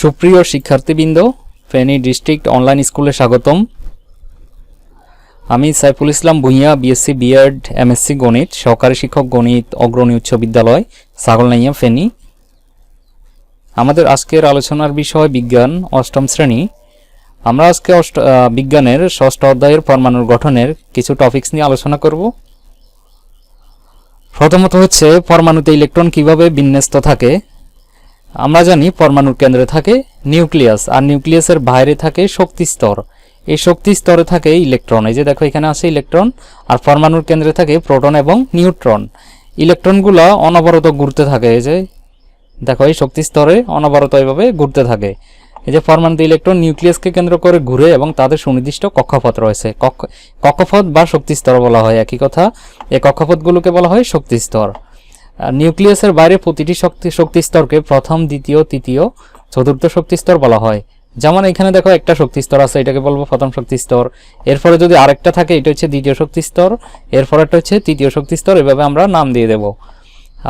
সুপ্রিয় শিক্ষার্থীবৃন্দ, Feni district online স্কুলে স্বাগতম। আমি Saiful Islam Bhuiyan, BSc BEd MSc গণিত, সহকারী শিক্ষক গণিত, অগ্রণী উচ্চ বিদ্যালয়, ছাগলনাইয়া, ফেনী। আমাদের আজকের আলোচনার বিষয় বিজ্ঞান, অষ্টম শ্রেণী। আমরা আজকে বিজ্ঞানের ষষ্ঠ অধ্যায়ের পরমাণুর গঠনের কিছু টপিকস নিয়ে আলোচনা করব। প্রথমত হচ্ছে পরমাণুতে ইলেকট্রন কিভাবে বিন্যস্ত থাকে। আমরা জানি পরমাণুর কেন্দ্রে থাকে নিউক্লিয়াস, আর নিউক্লিয়াসের বাইরে থাকে শক্তি স্তর। এই শক্তি স্তরে থাকে ইলেকট্রন। এই যে দেখো এখানে আছে ইলেকট্রন, আর পরমাণুর কেন্দ্রে থাকে প্রোটন এবং নিউট্রন। ইলেকট্রনগুলো অনবরত ঘুরতে থাকে। এই যে দেখো এই শক্তি স্তরে অনবরত এইভাবে ঘুরতে থাকে। এই যে পরমাণুতে ইলেকট্রন নিউক্লিয়াসকে কেন্দ্র করে ঘুরে এবং তাদের সুনির্দিষ্ট কক্ষপথ রয়েছে। কক্ষপথ বা শক্তি স্তর বলা হয়, একই কথা। এই কক্ষপথগুলোকে বলা হয় শক্তি স্তর। নিউক্লিয়াসের বাইরে প্রতিটি শক্তি স্তরকে প্রথম, দ্বিতীয়, তৃতীয়, চতুর্থ শক্তি স্তর বলা হয়। যেমন এখানে দেখো একটা শক্তি স্তর আছে, এটাকে বলবো প্রথম শক্তি স্তর। এরপরে যদি আরেকটা থাকে, এটা হচ্ছে দ্বিতীয় শক্তি স্তর। এরপরেরটা হচ্ছে তৃতীয় শক্তি স্তর। এভাবে আমরা নাম দিয়ে দেব।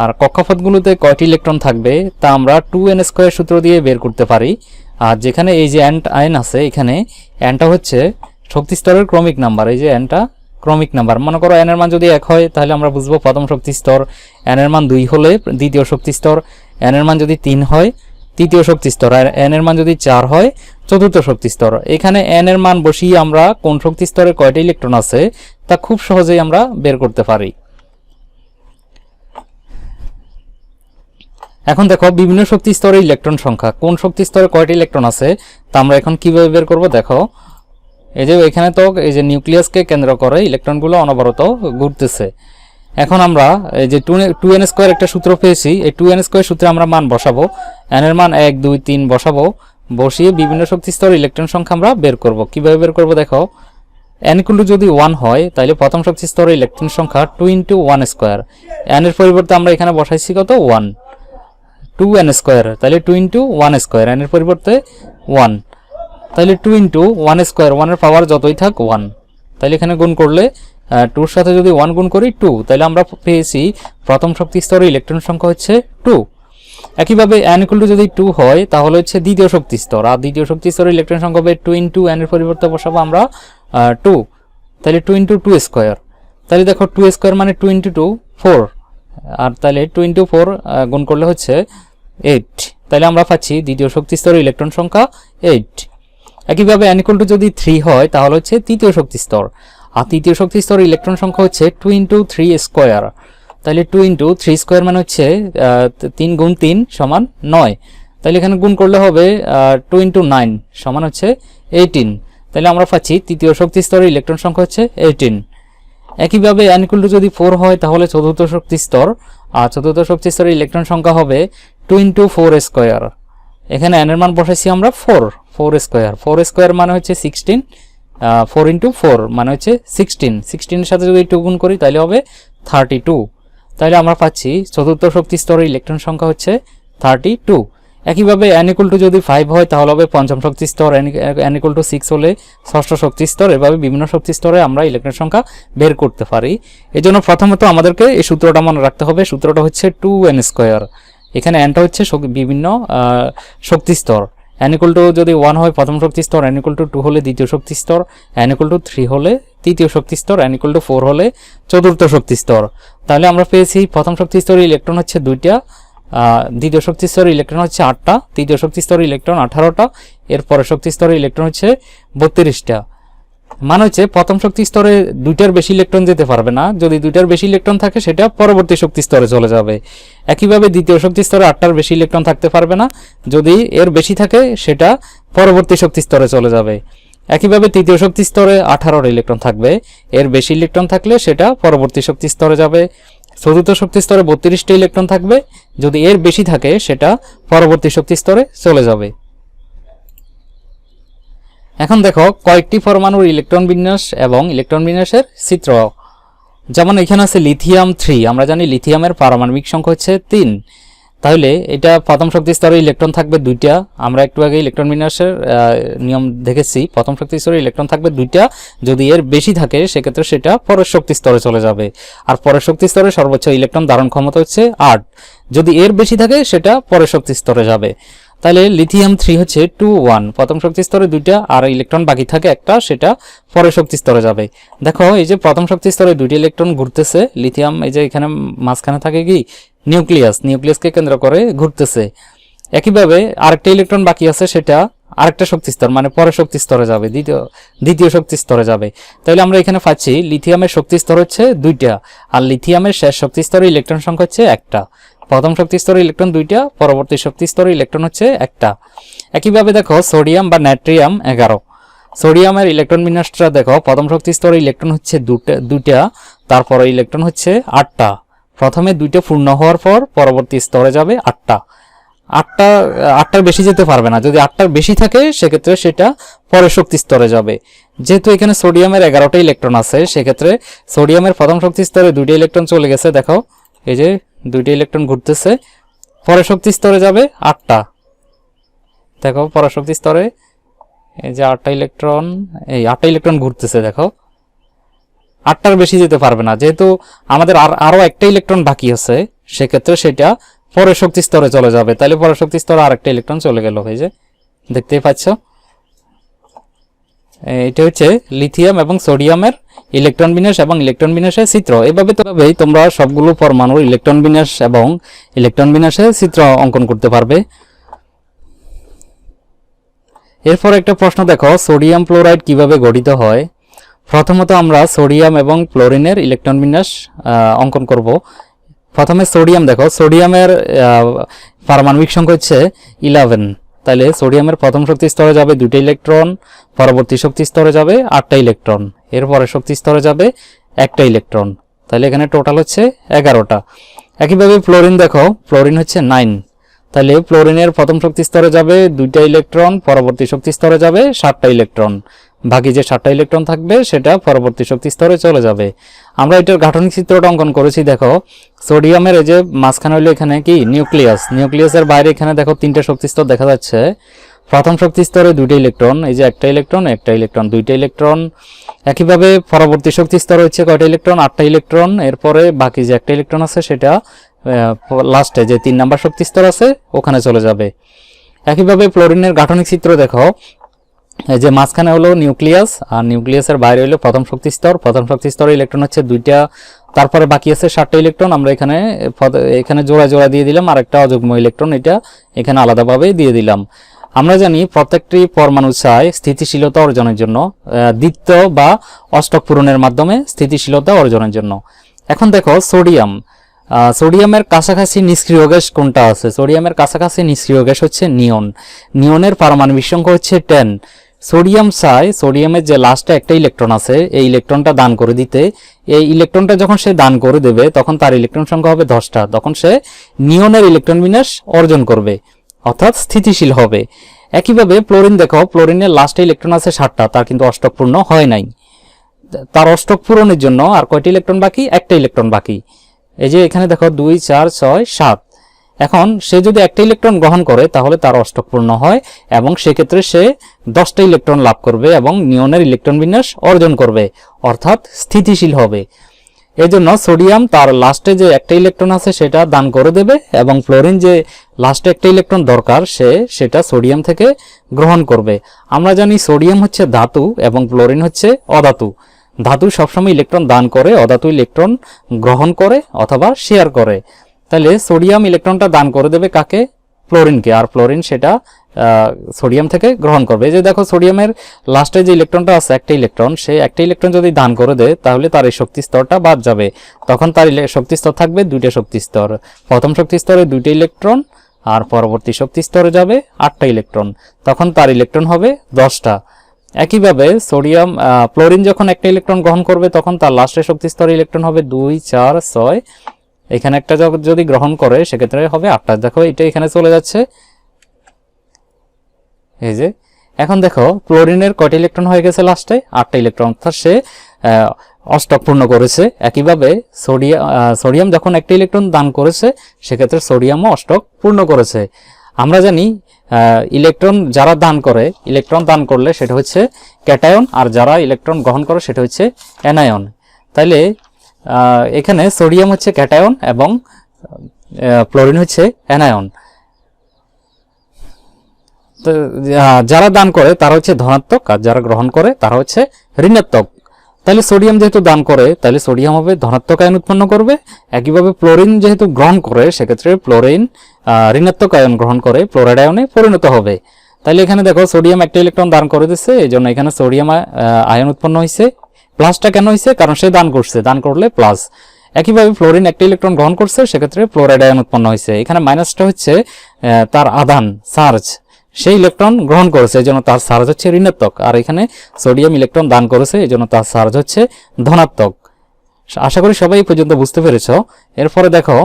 আর কক্ষপথগুলোতে কয়টি ইলেকট্রন থাকবে তা আমরা 2n² সূত্র দিয়ে বের করতে পারি। আর যেখানে এই যে n আছে, এখানে nটা হচ্ছে শক্তি স্তরের ক্রমিক নাম্বার। এই যে nটা ক্রমিক নাম্বার। মনে করো n এর মান যদি 1 হয় তাহলে আমরা বুঝবো প্রথম শক্তি স্তর, n এর মান 2 হলে দ্বিতীয় শক্তি স্তর, n এর মান যদি 3 হয় তৃতীয় শক্তি স্তর, আর n এর মান যদি 4 হয় চতুর্থ শক্তি স্তর। এখানে n এর মান বসিয়ে আমরা কোন শক্তি স্তরে কয়টা ইলেকট্রন আছে তা খুব সহজেই আমরা বের করতে পারি। এখন দেখো বিভিন্ন শক্তি স্তরে ইলেকট্রন সংখ্যা, কোন শক্তি স্তরে কয়টা ইলেকট্রন আছে তা আমরা এখন কিভাবে বের করব। দেখো এই যে এখানে তো এই যে নিউক্লিয়াসকে কেন্দ্র করে ইলেকট্রনগুলো অনবরত ঘুরতেছে। এখন আমরা এই যে 2n² একটা সূত্র পেয়েছি। এই 2n² সূত্রে আমরা মান বসাবো। n এর মান 1, 2, 3 বসাবো। বসিয়ে বিভিন্ন শক্তি স্তরে ইলেকট্রন সংখ্যা আমরা বের করব। কিভাবে বের করব দেখো, n যদি 1 হয় তাহলে প্রথম শক্তি স্তরে ইলেকট্রন সংখ্যা 2 × 1²। n এর পরিবর্তে আমরা এখানে বসাইছি কত 1, 2n², তাহলে 2 × 1²। n এর পরিবর্তে 1, তাহলে 2 × 1²। 1 এর পাওয়ার যতই থাক 1, তাহলে এখানে গুণ করলে 2 এর সাথে যদি 1 গুণ করি 2, তাহলে আমরা পেয়েছি প্রথম শক্তি স্তরে ইলেকট্রন সংখ্যা হচ্ছে 2। একইভাবে n যদি 2 হয় তাহলে হচ্ছে দ্বিতীয় শক্তি স্তর, আর দ্বিতীয় শক্তি স্তরে ইলেকট্রন সংখ্যা হবে 2 × n এর পরিবর্তে বসাবো আমরা 2, তাহলে 2 × 2²। তাহলে দেখো 2² মানে 2 × 2 4, আর তাহলে 2 × 4 গুণ করলে হচ্ছে 8। তাহলে আমরা পাচ্ছি দ্বিতীয় শক্তি স্তরে ইলেকট্রন সংখ্যা 8। একইভাবে n যদি 3 হয় তাহলে হচ্ছে তৃতীয় শক্তি স্তর, আর তৃতীয় শক্তি স্তরে ইলেকট্রন সংখ্যা হচ্ছে 2 × 3²। তাহলে 2 × 3² মানে হচ্ছে 3 × 3 = 9। তাহলে এখানে গুণ করলে হবে 2 × 9 সমান হচ্ছে 18। তাহলে আমরা পাচ্ছি তৃতীয় শক্তি স্তরে ইলেকট্রন সংখ্যা হচ্ছে 18। একইভাবে n যদি 4 হয় তাহলে চতুর্থ শক্তি স্তর, আর চতুর্থ শক্তি স্তরে ইলেকট্রন সংখ্যা হবে 2 × 4²। এখানে n এর মান বসাইছি আমরা 4² 4² মানে হচ্ছে 16, 4 × 4 মানে হচ্ছে 16। 16 এর সাথে যদি 2 গুণ করি তাহলে হবে 32। তাহলে আমরা পাচ্ছি চতুর্থ শক্তি স্তরে ইলেকট্রন সংখ্যা হচ্ছে 32। একইভাবে n যদি 5 হয় তাহলে হবে পঞ্চম শক্তি স্তর, n 6 হলে ষষ্ঠ শক্তি স্তর। এভাবে বিভিন্ন শক্তি স্তরে আমরা ইলেকট্রন সংখ্যা বের করতে পারি। এই জন্য প্রথমত আমাদেরকে এই সূত্রটা মনে রাখতে হবে। সূত্রটা হচ্ছে 2n²। এখানে nটা হচ্ছে বিভিন্ন শক্তি স্তর। n যদি 1 হয় প্রথম শক্তি স্তর, n 2 হলে দ্বিতীয় শক্তি স্তর, n 3 হলে তৃতীয় শক্তি স্তর, n 4 হলে চতুর্থ শক্তি স্তর। তাহলে আমরা পেয়েছি প্রথম শক্তি স্তরে ইলেকট্রন হচ্ছে 2টা, দ্বিতীয় শক্তি স্তরে ইলেকট্রন হচ্ছে 8টা, তৃতীয় শক্তি স্তরে ইলেকট্রন 18টা, এরপরে শক্তি স্তরে ইলেকট্রন হচ্ছে 32টা। মানে হচ্ছে প্রথম শক্তি স্তরে 2টার বেশি ইলেকট্রন যেতে পারবে না। যদি 2টার বেশি ইলেকট্রন থাকে সেটা পরবর্তী শক্তি স্তরে চলে যাবে। একইভাবে দ্বিতীয় শক্তি স্তরে 8টার বেশি ইলেকট্রন থাকতে পারবে না। যদি এর বেশি থাকে সেটা পরবর্তী শক্তি স্তরে চলে যাবে। একইভাবে তৃতীয় শক্তি স্তরে 18র ইলেকট্রন থাকবে, এর বেশি ইলেকট্রন থাকলে সেটা পরবর্তী শক্তি স্তরে যাবে। চতুর্থ শক্তি স্তরে 32টা ইলেকট্রন থাকবে, যদি এর বেশি থাকে সেটা পরবর্তী শক্তি স্তরে চলে যাবে। এখন দেখো কয়েকটি পরমাণুর ইলেকট্রন বিন্যাস এবং ইলেকট্রন বিন্যাসের চিত্র। যেমন এখানে আছে লিথিয়াম 3। আমরা জানি লিথিয়ামের পারমাণবিক সংখ্যা হচ্ছে 3। তাহলে এটা প্রথম শক্তি স্তরে ইলেকট্রন থাকবে 2টা। আমরা একটু আগে ইলেকট্রন বিন্যাসের নিয়ম দেখেছি, প্রথম শক্তি স্তরে ইলেকট্রন থাকবে 2টা। যদি এর বেশি থাকে সেক্ষেত্রে সেটা পরের শক্তি স্তরে চলে যাবে। আর পরের শক্তি স্তরে সর্বোচ্চ ইলেকট্রন ধারণ ক্ষমতা হচ্ছে 8। যদি এর বেশি থাকে সেটা পরের শক্তি স্তরে যাবে। তাহলে লিথিয়াম 3 হচ্ছে 2 1, প্রথম শক্তি স্তরে দুইটা আর ইলেকট্রন বাকি থাকে একটা, সেটা পরের শক্তি স্তরে যাবে। দেখো এই যে প্রথম শক্তি স্তরে দুইটি ইলেকট্রন ঘুরতেছে, লিথিয়াম এই যে এখানে মাঝখানে থাকে কি নিউক্লিয়াসকে কেন্দ্র করে ঘুরতেছে। একইভাবে আরেকটা ইলেকট্রন বাকি আছে, সেটা আরেকটা শক্তি স্তর মানে পরের শক্তি স্তরে যাবে, দ্বিতীয় শক্তি স্তরে যাবে। তাহলে আমরা এখানে পাচ্ছি লিথিয়ামের শক্তি স্তর হচ্ছে দুইটা, আর লিথিয়ামের শেষ শক্তি স্তরে ইলেকট্রন সংখ্যা হচ্ছে একটা। প্রথম শক্তি স্তরে ইলেকট্রন দুইটা, পরবর্তী শক্তি স্তরে ইলেকট্রন হচ্ছে একটা। একইভাবে দেখো সোডিয়াম বা নাইট্রিয়াম 11, সোডিয়ামের ইলেকট্রন বিন্যাসটা দেখো, প্রথম শক্তি স্তরে ইলেকট্রন হচ্ছে দুইটা, তারপরে ইলেকট্রন হচ্ছে 8টা। প্রথমে দুইটা পূর্ণ হওয়ার পর পরবর্তী স্তরে যাবে 8টা। আটটার বেশি যেতে পারবে না, যদি 8টার বেশি থাকে সেক্ষেত্রে সেটা পরের শক্তি স্তরে যাবে। যেহেতু এখানে সোডিয়ামের 11টা ইলেকট্রন আছে, সেক্ষেত্রে সোডিয়ামের প্রথম শক্তি স্তরে দুইটা ইলেকট্রন চলে গেছে, দেখো এই যে দুইটা ইলেকট্রন ঘুরতেছে, পরের শক্তি স্তরে যাবে 8টা। দেখো পরের শক্তি স্তরে এই যে 8টা ইলেকট্রন, এই 8টা ইলেকট্রন ঘুরতেছে, দেখো 8টার বেশি যেতে পারবে না। যেহেতু আমাদের আরো একটা ইলেকট্রন বাকি আছে, সেক্ষেত্রে সেটা পরের শক্তি স্তরে চলে যাবে। তাহলে পরের শক্তি স্তরে আরেকটা ইলেকট্রন চলে গেল, এই যে দেখতেই পাচ্ছ। এটা হচ্ছে লিথিয়াম এবং সোডিয়ামের ইলেকট্রন বিন্যাস এবং ইলেকট্রন বিন্যাসের চিত্র। এভাবেই তোমরা সবগুলো পরমাণুর ইলেকট্রন বিন্যাস এবং ইলেকট্রন বিন্যাসের চিত্র অঙ্কন করতে পারবে। এরপর একটা প্রশ্ন দেখো, সোডিয়াম ক্লোরাইড কিভাবে গঠিত হয়। প্রথমত আমরা সোডিয়াম এবং ক্লোরিনের ইলেকট্রন বিন্যাস অঙ্কন করব। প্রথমে সোডিয়াম দেখো, সোডিয়ামের পারমাণবিক সংখ্যা হচ্ছে 11। তাহলে সোডিয়ামের প্রথম শক্তি স্তরে যাবে 2টা ইলেকট্রন, পরবর্তী শক্তি স্তরে যাবে 8টা ইলেকট্রন, এরপরে শক্তি স্তরে যাবে 1টা ইলেকট্রন। তাহলে এখানে টোটাল হচ্ছে 11টা। একইভাবে ফ্লোরিন দেখো, ফ্লোরিন হচ্ছে 9। তাহলে ফ্লোরিনের প্রথম শক্তি স্তরে যাবে 2টা ইলেকট্রন, পরবর্তী শক্তি স্তরে যাবে 7টা ইলেকট্রন, বাকি যে 7টা ইলেকট্রন থাকবে সেটা পরবর্তী শক্তি স্তরে চলে যাবে। আমরা এটার গাঠনিক চিত্রটা অঙ্কন করেছি, দেখো সোডিয়ামের এই যে মাঝখানে হলো এখানে কি নিউক্লিয়াসের বাইরে এখানে দেখো 3টে শক্তি স্তর দেখা যাচ্ছে। প্রথম শক্তি স্তরে 2টা ইলেকট্রন, এই যে একটা ইলেকট্রন 2টা ইলেকট্রন। একইভাবে পরবর্তী শক্তি স্তরে হচ্ছে কয়টা ইলেকট্রন, 8টা ইলেকট্রন। এরপরে বাকি যে একটা ইলেকট্রন আছে সেটা লাস্টে যে 3 নাম্বার শক্তি স্তর আছে ওখানে চলে যাবে। একইভাবে ফ্লোরিনের গাঠনিক চিত্র দেখো, এই যে মাঝখানে হলো নিউক্লিয়াস আর নিউক্লিয়াসের বাইরে হলো প্রথম শক্তি স্তরে ইলেকট্রন হচ্ছে 2টা, তারপরে বাকি আছে 7টা ইলেকট্রন। আমরা এখানে জোড়া দিয়ে দিলাম, আর একটা অযুগ্ম ইলেকট্রন এটা এখানে আলাদাভাবে দিয়ে দিলাম। আমরা জানি প্রত্যেকটি পরমাণু চায় স্থিতিশীলতা অর্জনের জন্য, দ্বিতীয় বা অষ্টক পূরণের মাধ্যমে স্থিতিশীলতা অর্জনের জন্য। এখন দেখো সোডিয়ামের কাছাকাছি নিষ্ক্রিয় গ্যাস কোনটা আছে। সোডিয়ামের কাছাকাছি নিষ্ক্রিয় গ্যাস হচ্ছে নিয়নের পারমাণবিক সংখ্যা হচ্ছে 10। সোডিয়াম চায় সোডিয়ামের যে লাস্টে একটা ইলেকট্রন আছে এই ইলেকট্রনটা দান করে দিতে। এই ইলেকট্রনটা যখন সে দান করে দেবে তখন তার ইলেকট্রন সংখ্যা হবে 10টা, তখন সে নিয়নের ইলেকট্রন বিন্যাস অর্জন করবে, অর্থাৎ স্থিতিশীল হবে। একইভাবে ফ্লোরিন দেখো, ফ্লোরিনের লাস্টে ইলেকট্রন আছে 7টা, তার কিন্তু অষ্টক পূর্ণ হয় নাই। তার অষ্টক পূরণের জন্য আর কয়টি ইলেকট্রন বাকি, একটা ইলেকট্রন বাকি। এই যে এখানে দেখো 2 4 6 7। এখন সে যদি একটা ইলেকট্রন গ্রহণ করে তাহলে তার অষ্টক পূর্ণ হয় এবং সেক্ষেত্রে সে 10টা ইলেকট্রন লাভ করবে এবং নিয়নের ইলেকট্রন বিন্যাস অর্জন করবে, অর্থাৎ স্থিতিশীল হবে। এজন্য সোডিয়াম তার লাস্টে যে একটা ইলেকট্রন আছে সেটা দান করে দেবে এবং ফ্লোরিন যে লাস্টে একটা ইলেকট্রন দরকার সেটা সোডিয়াম থেকে গ্রহণ করবে। আমরা জানি সোডিয়াম হচ্ছে ধাতু এবং ফ্লোরিন হচ্ছে অধাতু। ধাতু সবসময় ইলেকট্রন দান করে, অধাতু ইলেকট্রন গ্রহণ করে অথবা শেয়ার করে। তাহলে সোডিয়াম ইলেকট্রনটা দান করে দেবে কাকে, ফ্লোরিনকে, আর ফ্লোরিন সেটা সোডিয়াম থেকে গ্রহণ করবে। এই যে দেখো সোডিয়ামের লাস্টে যে ইলেকট্রনটা আছে একটা ইলেকট্রন, সে একটা ইলেকট্রন যদি দান করে দেয় তাহলে তার এই শক্তি স্তরটা বাদ যাবে, তখন তার শক্তি স্তর থাকবে 2টা শক্তি স্তর। প্রথম শক্তি স্তরে 2টা ইলেকট্রন আর পরবর্তী শক্তি স্তরে যাবে 8টা ইলেকট্রন, তখন তার ইলেকট্রন হবে 10টা। একইভাবে ফ্লোরিন যখন একটা ইলেকট্রন গ্রহণ করবে তখন তার লাস্টের শক্তি স্তরে ইলেকট্রন হবে 2 4 6। এখানে একটা যদি গ্রহণ করে সেক্ষেত্রে হবে 8টা। দেখো এটা এখানে চলে যাচ্ছে, এই যে এখন দেখো ক্লোরিনের কয়টা ইলেকট্রন হয়ে গেছে লাস্টে, 8টা ইলেকট্রন, অর্থাৎ সে অষ্টক পূর্ণ করেছে। একইভাবে সোডিয়াম যখন একটা ইলেকট্রন দান করেছে সেক্ষেত্রে সোডিয়ামও অষ্টক পূর্ণ করেছে। আমরা জানি ইলেকট্রন যারা দান করে, ইলেকট্রন দান করলে সেটা হচ্ছে ক্যাটায়ন, আর যারা ইলেকট্রন গ্রহণ করে সেটা হচ্ছে অ্যানায়ন। তাইলে এখানে সোডিয়াম হচ্ছে ক্যাটায়ন এবং ফ্লোরিন হচ্ছে অ্যানায়ন। তো যারা দান করে তারা হচ্ছে ধনাত্মক, আর যারা গ্রহণ করে তারা হচ্ছে ঋণাত্মক। তাহলে সোডিয়াম যেহেতু দান করে তাহলে সোডিয়াম হবে ধনাত্মক আয়ন উৎপন্ন করবে। একইভাবে ফ্লোরিন যেহেতু গ্রহণ করে সেক্ষেত্রে ফ্লোরিন ঋণাত্মক আয়ন গ্রহণ করে ফ্লোরাইড আয়নে পরিণত হবে। তাহলে এখানে দেখো সোডিয়াম একটা ইলেকট্রন দান করে দিচ্ছে, এই জন্য এখানে সোডিয়াম আয়ন উৎপন্ন হয়েছে। প্লাসটা কেন হয়েছে? কারণ সে দান করছে, দান করলে প্লাস। একইভাবে ফ্লোরিন একটা ইলেকট্রন গ্রহণ করছে, সেক্ষেত্রে ফ্লোরাইড আয়ন উৎপন্ন হয়েছে। এখানে মাইনাসটা হচ্ছে তার আধান চার্জ, সেই ইলেকট্রন গ্রহণ করেছে এই জন্য তার চার্জ হচ্ছে ঋণাত্মক। আর এখানে সোডিয়াম ইলেকট্রন দান করেছে এই জন্য তার চার্জ হচ্ছে ধনাত্মক। আশা করি সবাই এই পর্যন্ত বুঝতে পেরেছো। এরপরে দেখো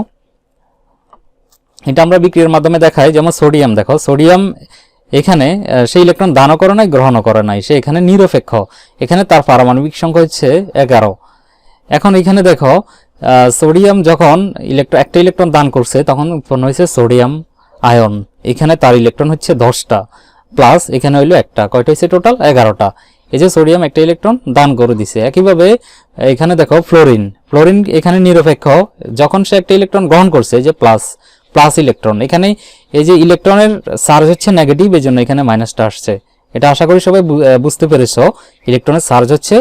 এটা আমরা বিক্রিয়ার মাধ্যমে দেখাই। যেমন সোডিয়াম, দেখো সোডিয়াম এখানে সেই ইলেকট্রন দানও করে নাই গ্রহণও করে নাই, সে এখানে নিরপেক্ষ। এখানে তার পারমাণবিক সংখ্যা হচ্ছে 11। এখন এখানে দেখো সোডিয়াম যখন একটা ইলেকট্রন দান করছে তখন উৎপন্ন হয়েছে সোডিয়াম আয়ন। এখানে তার ইলেকট্রন হচ্ছে 10টা, প্লাস এখানে হইলো একটা, কয়টা হয়েছে টোটাল 11টা। এই যে সোডিয়াম একটা ইলেকট্রন দান করে দিছে। একইভাবে এখানে দেখো ফ্লোরিন, ফ্লোরিন এখানে নিরপেক্ষ, যখন সে একটা ইলেকট্রন গ্রহণ করছে যে প্লাস ইলেকট্রন, এখানে এই যে ইলেকট্রনের চার্জ হচ্ছে নেগেটিভ, এই জন্য এখানে মাইনাসটা আসছে। এটা আশা করি সবাই বুঝতে পেরেছো। ইলেকট্রনের চার্জ হচ্ছে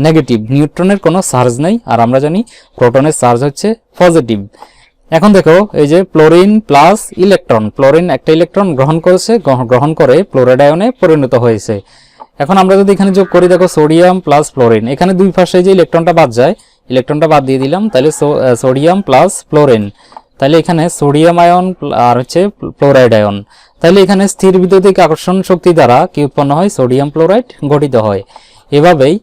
নেগেটিভ, নিউট্রনের কোনো চার্জ নেই, আর আমরা জানি প্রোটনের চার্জ হচ্ছে পজিটিভ। এখন দেখো এই যে ফ্লোরিন প্লাস ইলেকট্রন, ফ্লোরিন একটা ইলেকট্রন গ্রহণ করেছে, গ্রহণ করে ফ্লোরাইড আয়নে পরিণত হয়েছে। এখন আমরা যদি এখানে যোগ করি, দেখো সোডিয়াম প্লাস ফ্লোরিন, এখানে দুই পাশে যে ইলেকট্রনটা বাদ যায়, ইলেকট্রনটা বাদ দিয়ে দিলাম, তাহলে সোডিয়াম প্লাস ফ্লোরিন, তাহলে এখানে সোডিয়াম আয়ন আর হচ্ছে ফ্লোরাইড আয়ন। তাহলে এখানে স্থির বিদ্যুতিক আকর্ষণ শক্তি দ্বারা কি উৎপন্ন হয়? সোডিয়াম ফ্লোরাইড গঠিত হয়। এভাবেই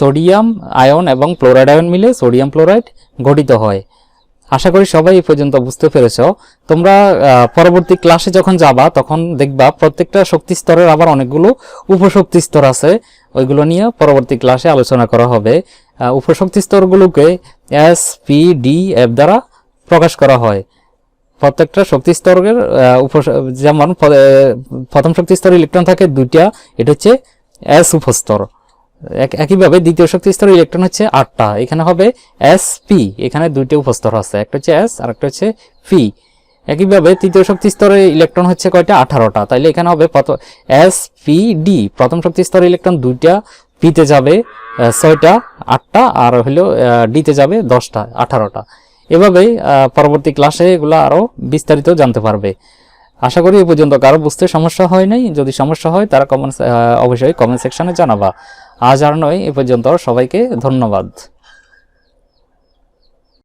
সোডিয়াম আয়ন এবং ফ্লোরাইড আয়ন মিলে সোডিয়াম ফ্লোরাইড গঠিত হয়। আশা করি সবাই এই পর্যন্ত বুঝতে পেরেছো। তোমরা পরবর্তী ক্লাসে যখন যাবা তখন দেখবা প্রত্যেকটা শক্তি স্তরের আবার অনেকগুলো উপশক্তি স্তর আছে, ওইগুলো নিয়ে পরবর্তী ক্লাসে আলোচনা করা হবে। উপশক্তি স্তরগুলোকে এস, পি, ডি, এফ দ্বারা প্রকাশ করা হয়। প্রত্যেকটা শক্তি স্তরের যেমন প্রথম শক্তি স্তরে ইলেকট্রন থাকে 2টা, এটা হচ্ছে এস উপস্তর। একইভাবে দ্বিতীয় শক্তি স্তরের ইলেকট্রন হচ্ছে 8টা, এখানে হবে এস পি, এখানে 2টা উপস্তর আছে, একটা হচ্ছে এস আর একটা হচ্ছে পি। একইভাবে তৃতীয় শক্তি স্তরের ইলেকট্রন হচ্ছে কয়টা? 18টা, তাইলে এখানে হবে এস পি ডি। প্রথম শক্তি স্তরের ইলেকট্রন 2টা, পিতে যাবে 6টা, 8টা, আর হলো ডিতে যাবে 10টা, 18টা। এভাবেই পরবর্তী ক্লাসে এগুলো আরো বিস্তারিত জানতে পারবে। আশা করি এই পর্যন্ত কারো বুঝতে সমস্যা হয় নাই। যদি সমস্যা হয় তারা অবশ্যই কমেন্ট সেকশনে জানাবা। আজ আর নয়, এ পর্যন্ত সবাইকে ধন্যবাদ।